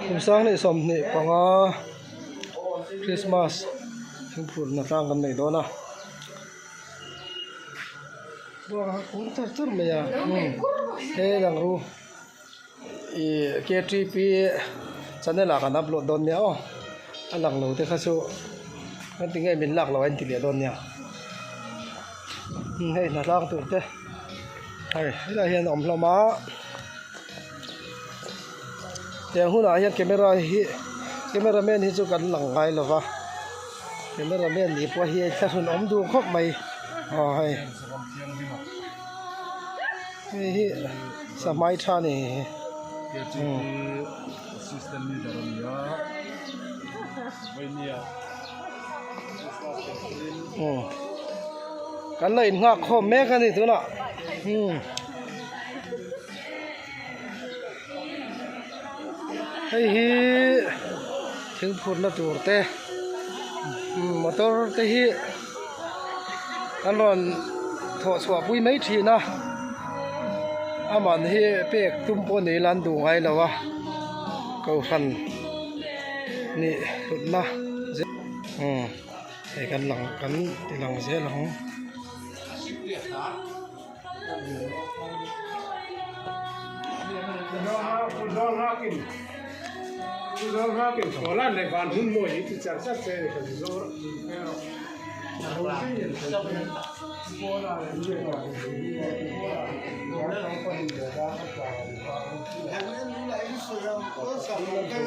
ผมสร้างในสมนี่ปังคริสต์มาสถึงพูดนะสร้างกันในตัวนะว่าคุณตื่นไหมอ่ะเฮ้ยดังรู้KTP ฉันได้หลักกันอัพโหลดโดนเนี่ยอันหลังเราที่เขาสู้นั่นถึงไงเป็นหลักเราเองที่เหลือโดนเนี่ยเฮ้ยน่ารักตัวเจ้เฮ้ยเราเห็นอมเรามาอย่างหุ่นอะไรแคมราแมนที่จุกันหลังไงหรอวะแคมราแมนนี่พอเฮียถ้าหุ่นอมดูครบไหมอ๋อให้เฮ้ยสมัยท่านี่กันเลยหักคอแม่กันนี่ตัวน่ะเฮ้ยถึงพูดแล้วตัวเต้มาตัวเต้กันร้อนถอดสวบปุ้ยไม่ทีนะอามันเฮเป๊กตุ้มปนในร้านดูไงแล้ววะเขาฟันนี่สุดนะไอ้กันหลังกันที่หลังเสียหลังSoalan de van hun moiที่จะสักเซนกันโลอ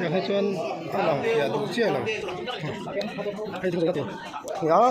ยากให้ชวนเราอย่าดูเชื่อเราให้ทุกคนกันเนาะ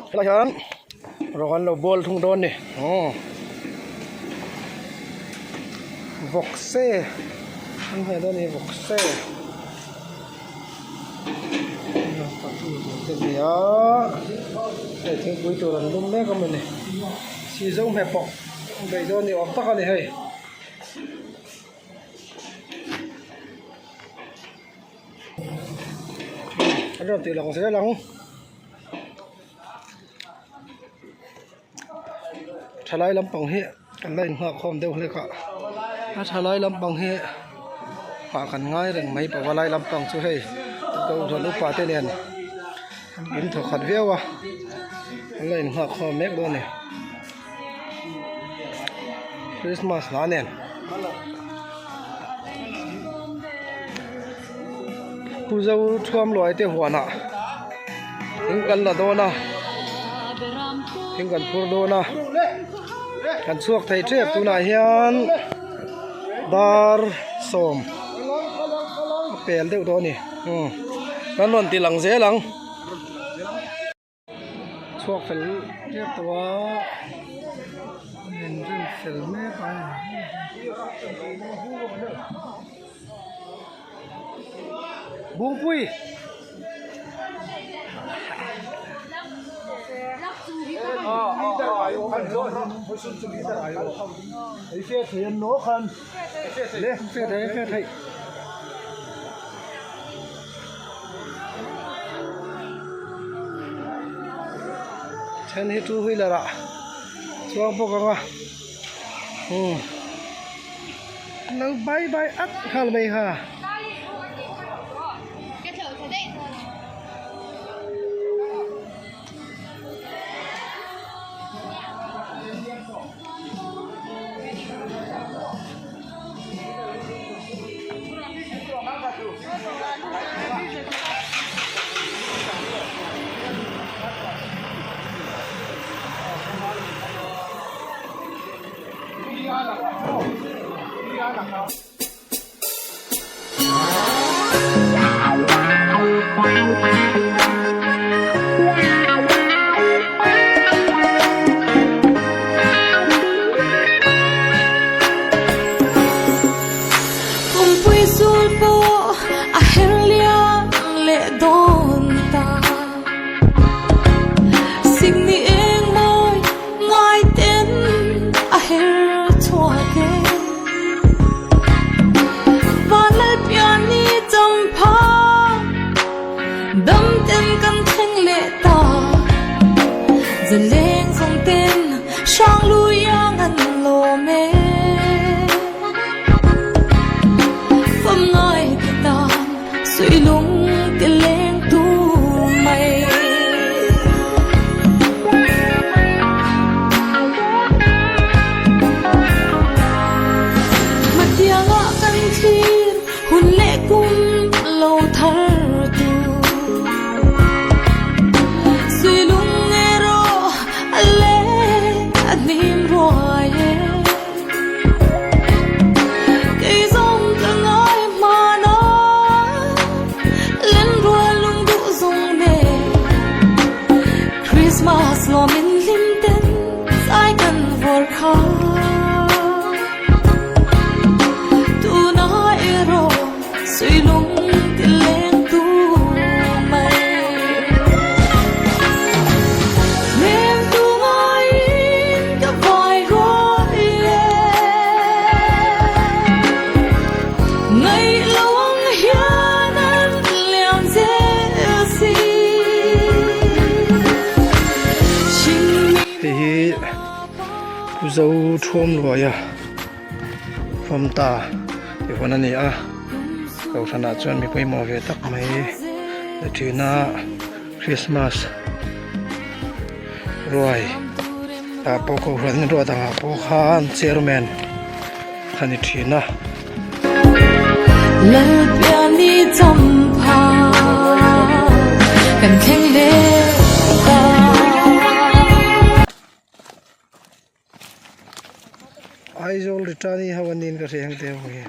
อะไรกันร้อนเราบอลทุ่งโดนนี่วอกเซ่นี่เห็นตัวนี้วอกเซ่ตัดตัวตัวเดียวไอ้ที่คุยตัวนั้นลุ่มแม่ก็มันนี่สีส้มแผลปอกใบโดนนี่ออกตะกันเลยเฮ้ยอันนั้นตีหลังเสียหลังทลายลำปองเหี้ยกันเล่นหัวคอมเดียวเลยก็ถ้าทลายลำปังเฮหากันง่ายเรื่องไม่ปะว่าไล่ลำปังช่วยตัวทะลุป่าเตเนียนบินถอดขัดเวียววะอะไรหัวคอเมกด้วยเนี่ยคริสต์มาสล้านเนียนผู้เจ้าท่วมลอยเตหัวน่ะถึงกันละโดนะถึงกันพูดโดนะกันสวกไทยเทพตัวไหนเฮียนดาร์สมเปลี่ยนเดี๋ยวตัวนี้นั่นนวลตีหลังเสียหลังสวกเป็นเรียบตัวเห็นเรื่องเสลแม่ไปบุ้งปุ้ยเฟียนโนคันเล่เฟียไทยฉันให้ทูหุยละช่วงพวกกันวะแล้วบายอัดข้าวไหมฮะHãy subscribe cho kênh Ghiền Mì Gõ Để không bỏ lỡ zo thom lo ya from ta ti hona ni a lo thana chuan mi poi mo ve tak mai le thina Christmas roi ta po ko ran ro ta po khan chairman khani thina lal pya ni cham pha kan theng le ta ai zol ritani hawanin ka reng te ho ye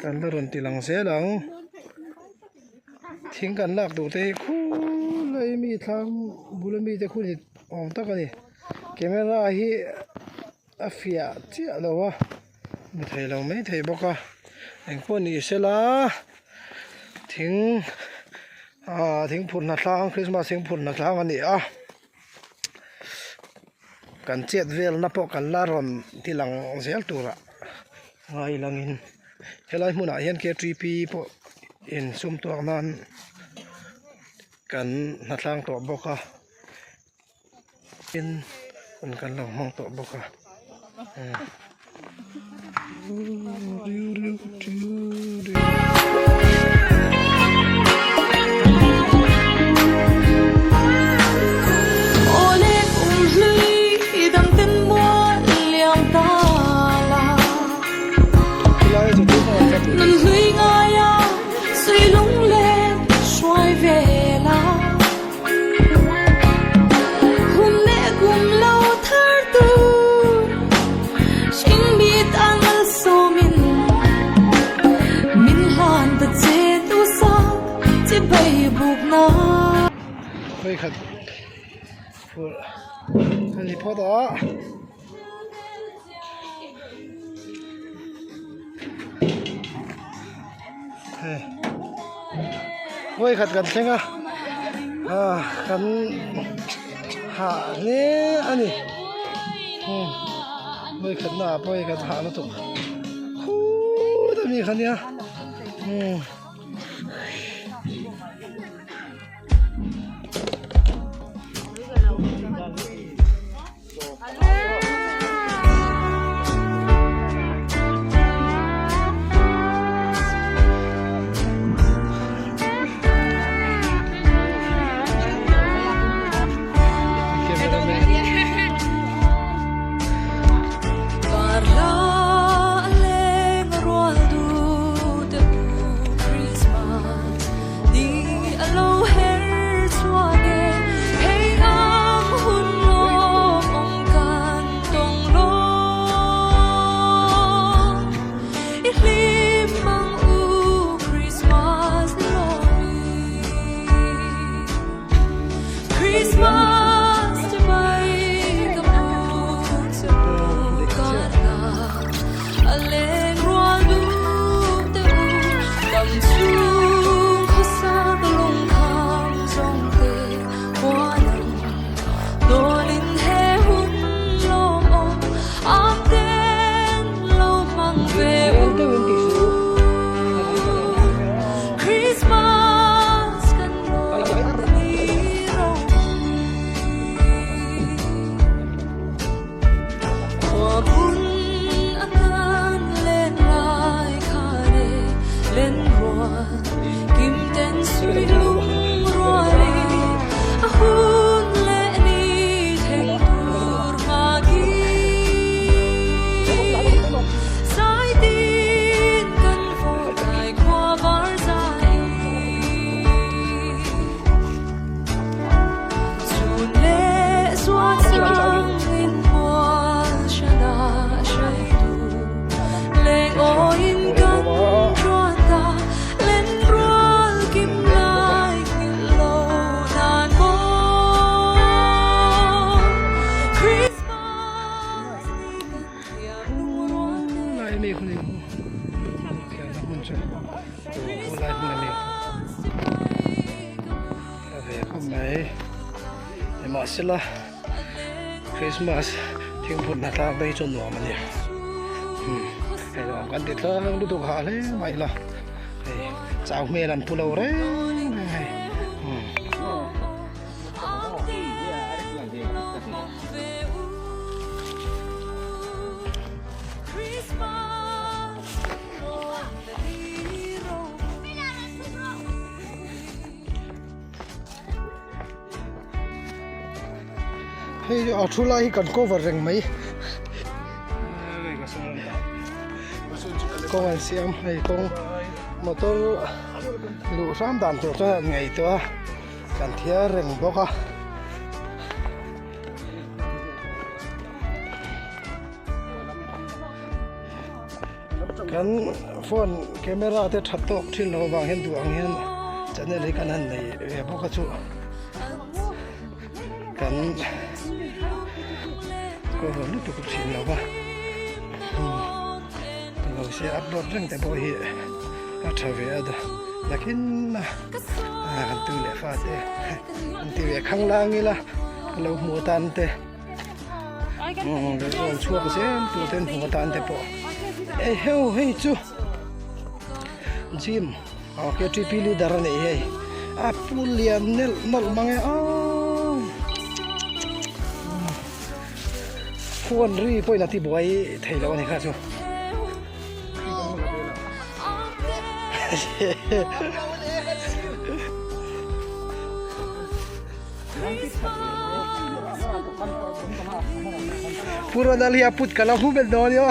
kan la ron tilang se lang thing kan lak du te khu lai mi thang bulami te khu ni om ta ka ni camera hi afia chia lo wa mi thai lo mai thai boka eng ko ni sela thing thing phun na thlang Christmas thing phun na thlang ani a kan chet vel na po kan la ron tilang zel tura ngai langin helai hmuna hian K3P po in sum tuak nan kan na thlang to boka in kan lo hong to boka khơi khát phụ anh đi phố đó khơi khát gần xem à gần hạ nè anh đi khơi khát nào khơi khát hạ nó tụt tao mi khát nhá Masila Christmas thing phun na ta bai chon no mani ai lo kan dit la lu tu kha le mai la chao me lan pu lo re hey athula hi kan cover reng mai kong an siam hei kong motor lu ram dan to cha ngai to kan thia reng boka kan phone camera te that tok thin lo wang hen duang hen channel hi kan han nei ve boka chu kan ko lu tu thin lo baเราเสียอัพโหลดเรื่องแต่บ่เห็นอัตเวดlakin kan tu le fa te kan ti ve khang lang ni la lo mu tan te de on chuak se tu ten mu tan te po e heu hei chu jim ke tripili darane hei a pulian nel nol mange aควรรีป่วยนาทีบ่อยไทยแล้วนี่ค่ะจูpuro dali aput kala hubel don yo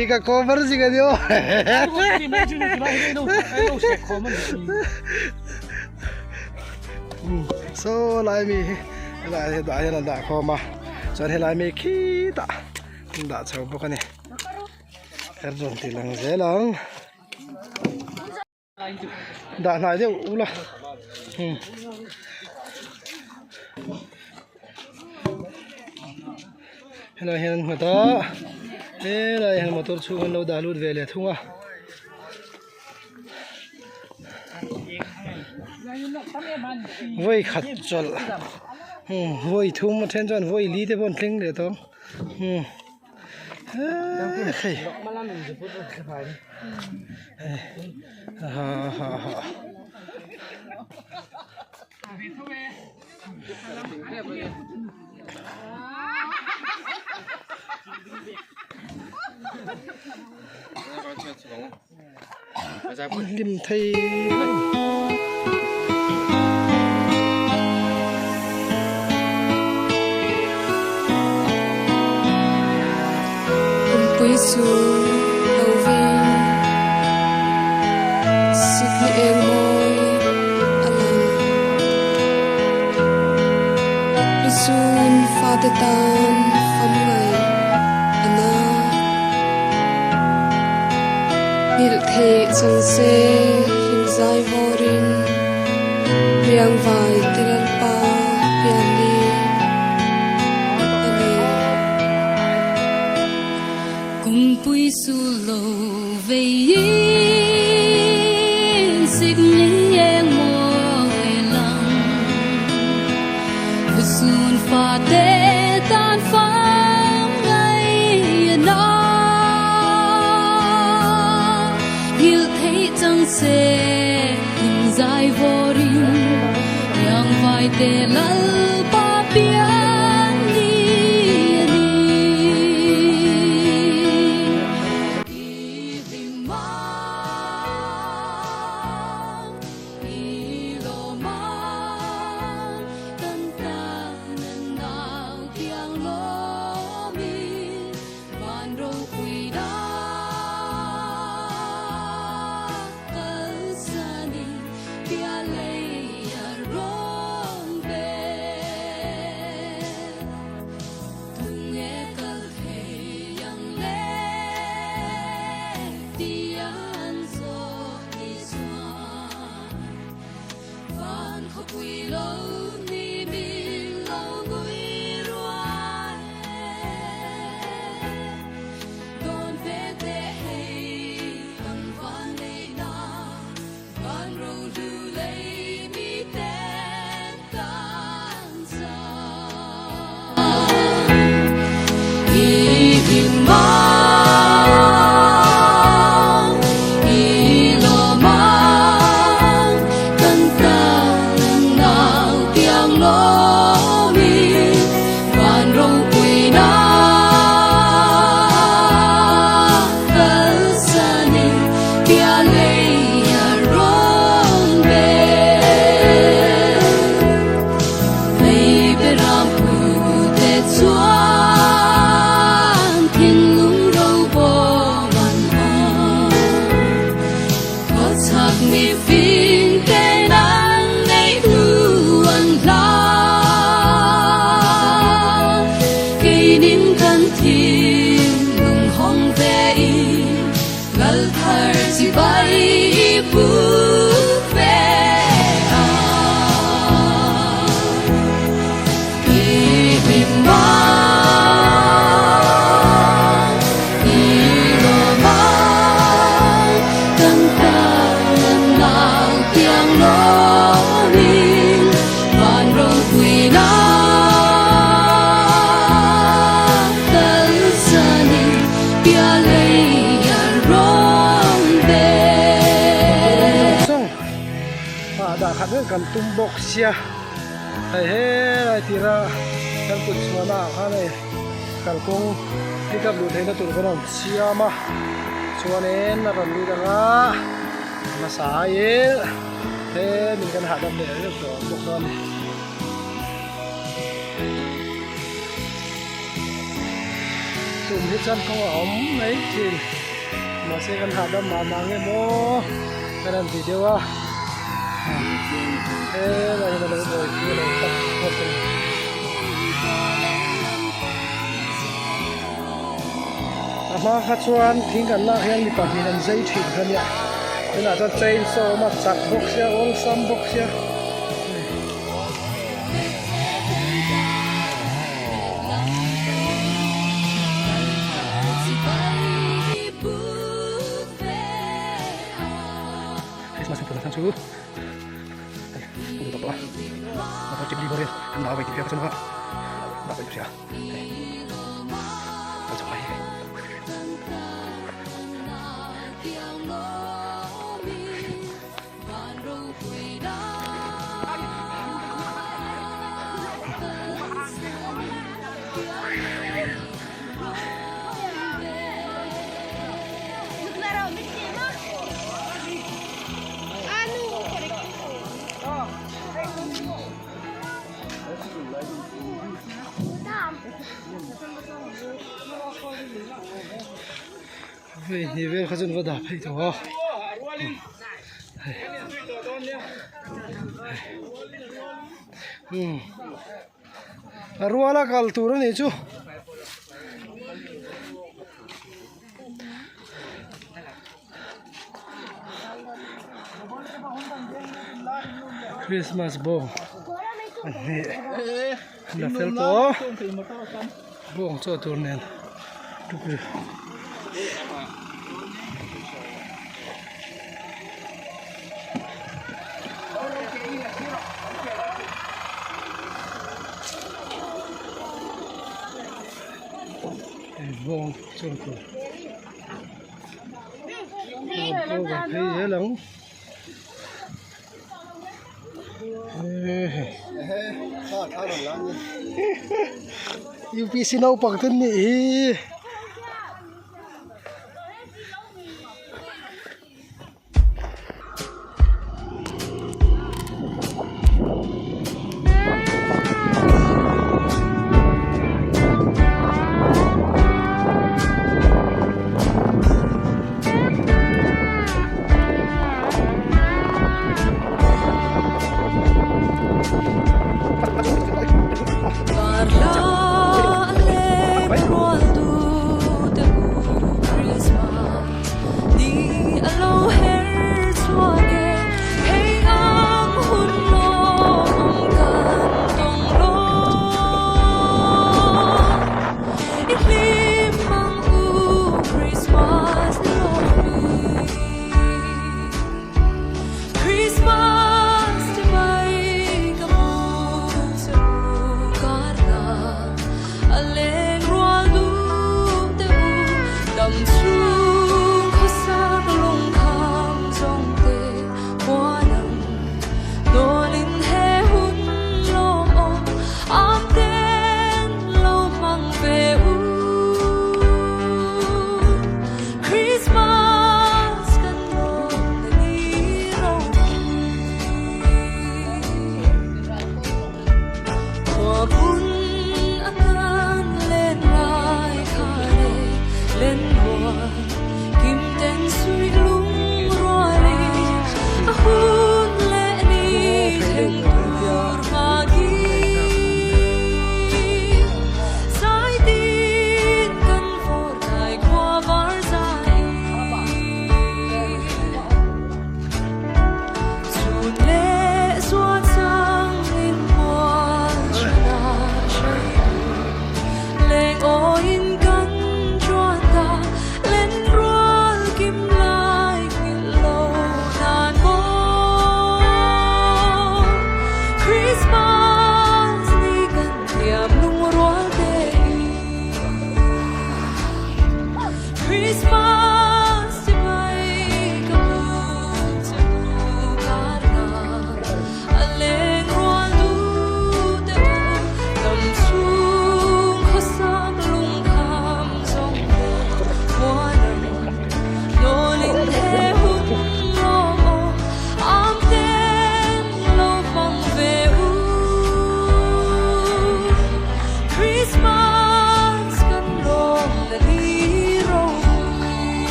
ika cover siga dio so lai mi lai da ya da ko ma so he lai mi ki da da chau bo kani er ron ti lang zelang da nai de ula hello hen mata la hen motor chu lo da lut vele thunga voi khat chol voi thum ma then chon voi li te bon tling le to lim thai pui su au vi sikni eng moi alang risun fa te tan fam ngai ana bil the chang se him zai vorin riang vai tiral pa pian li cùng pui su lo về yên xích ní em môi lòng vừa xuân pha tê tan phang ngày nó hiểu thấy chẳng sẽ hình dài vô rin yang vai tê lal pa pian đi Baby กันตุ้มบกเสียไอ้เฮ้ไอ้ทีระกันตุดสวนข้าเลยกันคงที่กับดูเทนตุดกันเสียมาสวนเอ็นรันดูดังมาสายเฮ้มีกันหาดำเดือดเรื่องตัวบกนอนตุ่มที่จันของอ๋อมไหนทีมาเสียกันหาดำมาเงี้ยโม่กันทีเดียวว่าอะไรมาเลยโดยที่เราตัดหมดเลยมาขัดชวนทิ้งกันละยังมีปัจจัยนั้นใจถึงกันเนี่ยเป็นอาจจะใจโซมาจัดบกเสียโอ้ซ้ำบกเสียMasih pun langsung suruh. Udah apa? Apa cek di bawah? Enggak baik dia kesana. Enggak baik dia. Macam apa? Ni vel khazun wada phai to arwala kal tur ni chu Christmas bong ni la fel to bong cho tur nen tu bong cho tur bong ga phei long UPC nau pak tin ni Parla le quando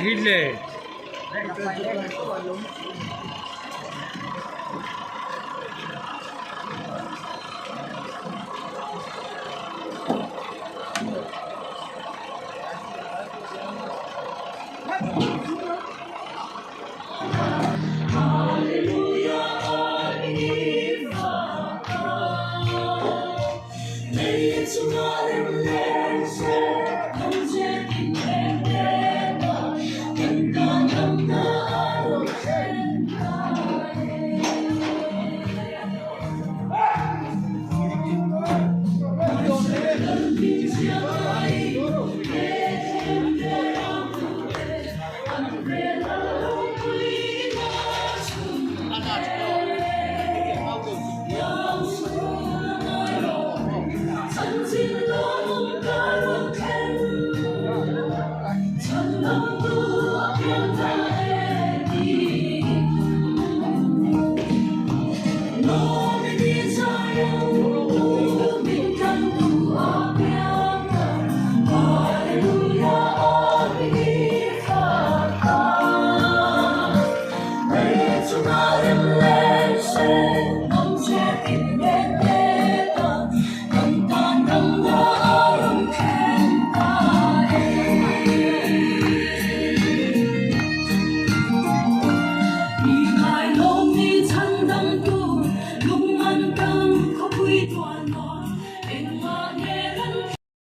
ฮิตเลย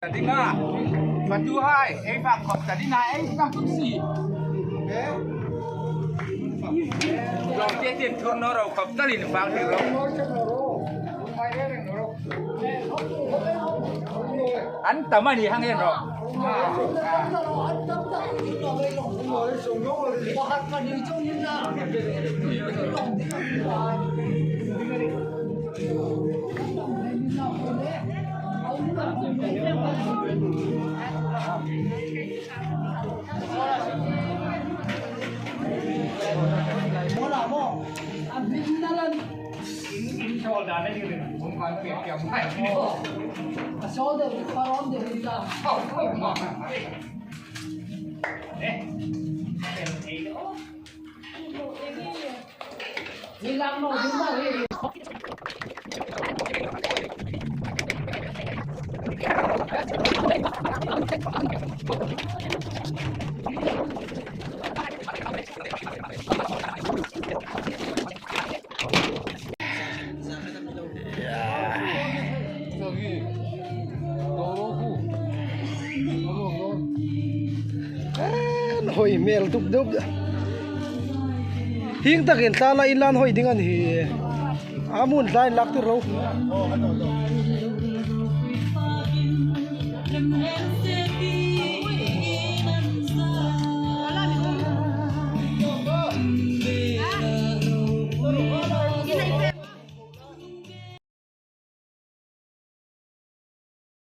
Tadina, batu hai, fak kop tadina, fak kursi. Long tiết thôn nó rồi kop tadin fak được rồi. Anh tầm anh đi hang yên rồi. hoi mel tup dup hing takin tala inlan hoi dingan hi amun lai lak ti ro